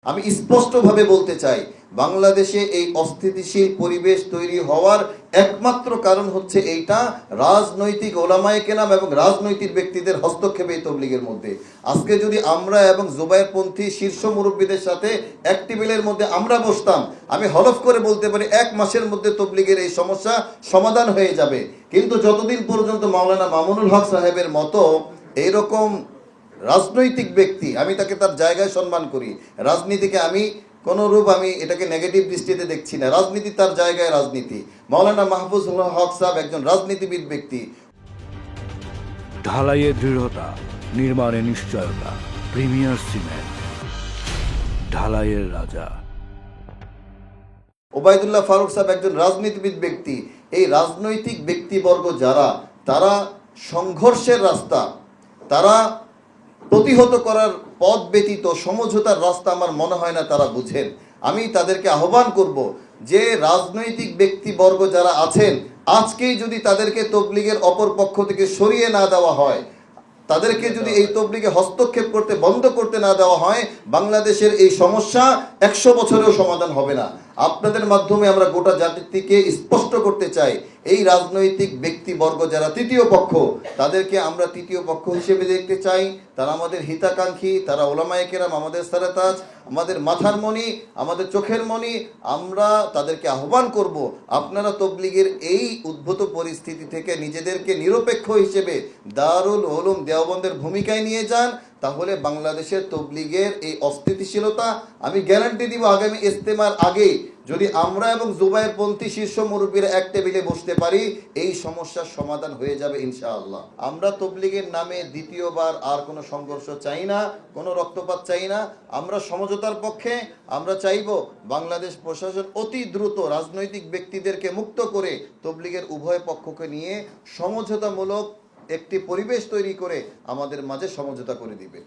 আমি স্পষ্টভাবে বলতে চাই, বাংলাদেশে এই অস্থিতিশীল পরিবেশ তৈরি হওয়ার একমাত্র কারণ হচ্ছে এইটা, রাজনৈতিক ওলামায়ে কেরাম এবং রাজনৈতিক ব্যক্তিদের হস্তক্ষেপ এই তবলিগের মধ্যে। আজকে যদি আমরা এবং জুবায়েরপন্থী শীর্ষ মুরব্বীদের সাথে এক টেবিলের মধ্যে আমরা বসতাম, আমি হলফ করে বলতে পারি 1 মাসের মধ্যে তবলিগের এই সমস্যা সমাধান হয়ে যাবে। কিন্তু যতদিন পর্যন্ত মাওলানা মামুনুল হক সাহেবের মতো এইরকম রাজনৈতিক ব্যক্তি, আমি তাকে তার জায়গায় সম্মান করি, রাজনীতিকে আমি কোনোরূপ আমি এটাকে নেগেটিভ দৃষ্টিতে দেখছি না, রাজনীতি তার জায়গায় রাজনীতি। মাওলানা মাহফুজুল হক সাহেব একজন রাজনীতিবিদ ব্যক্তি। ঢালাইয়ে দৃঢ়তা, নির্মাণে নিশ্চয়তা, প্রিমিয়ার সিমেন্ট, ঢালাইয়ের রাজা। ওবায়দুল্লাহ ফারুক সাহেব একজন রাজনীতিবিদ ব্যক্তি। এই রাজনৈতিক ব্যক্তিবর্গ যারা, তারা সংঘর্ষের রাস্তা, তারা প্রতিহত করার পথ ব্যতীত সমঝোতার রাস্তা আমার মনে হয় না তারা বুঝেন। আমি তাদেরকে আহ্বান করব যে রাজনৈতিক ব্যক্তিবর্গ যারা আছেন, আজকেই যদি তাদেরকে তবলিগের অপর পক্ষ থেকে সরিয়ে না দেওয়া হয়, তাদেরকে যদি এই তবলিগে হস্তক্ষেপ করতে বন্ধ করতে না দেওয়া হয়, বাংলাদেশের এই সমস্যা 100 বছরেও সমাধান হবে না। আপনাদের মাধ্যমে আমরা গোটা জাতিকে স্পষ্ট করতে চাই, এই রাজনৈতিক ব্যক্তিবর্গ যারা তৃতীয় পক্ষ, তাদেরকে আমরা তৃতীয় পক্ষ হিসেবে দেখতে চাই। তারা আমাদের হিতাকাঙ্ক্ষী, তারা ওলামায়ে কেরাম, আমাদের সারাতাজ, আমাদের মাথার মণি, আমাদের চোখের মণি। আমরা তাদেরকে আহ্বান করব, আপনারা তবলিগের এই উদ্ভূত পরিস্থিতি থেকে নিজেদেরকে নিরপেক্ষ হিসেবে দারুল উলুম দেওবন্দের ভূমিকায় নিয়ে যান। তাহলে বাংলাদেশের তবলিগের এই অস্থিতিশীলতা, আমি গ্যারান্টি দিব, আগামী ইজতেমার আগে যদি আমরা এবং জুবায়েরপন্থী শীর্ষ মুরব্বীরা এক টেবিলে বসতে পারি, এই সমস্যার সমাধান হয়ে যাবে ইনশাআল্লাহ। আমরা তবলিগের নামে দ্বিতীয়বার আর কোনো সংঘর্ষ চাই না, কোনো রক্তপাত চাই না। আমরা সমঝোতার পক্ষে। আমরা চাইব বাংলাদেশ প্রশাসন অতি দ্রুত রাজনৈতিক ব্যক্তিদেরকে মুক্ত করে তবলিগের উভয় পক্ষকে নিয়ে সমঝোতামূলক একটি পরিবেশ তৈরি করে আমাদের মাঝে সমঝোতা করে দিবে।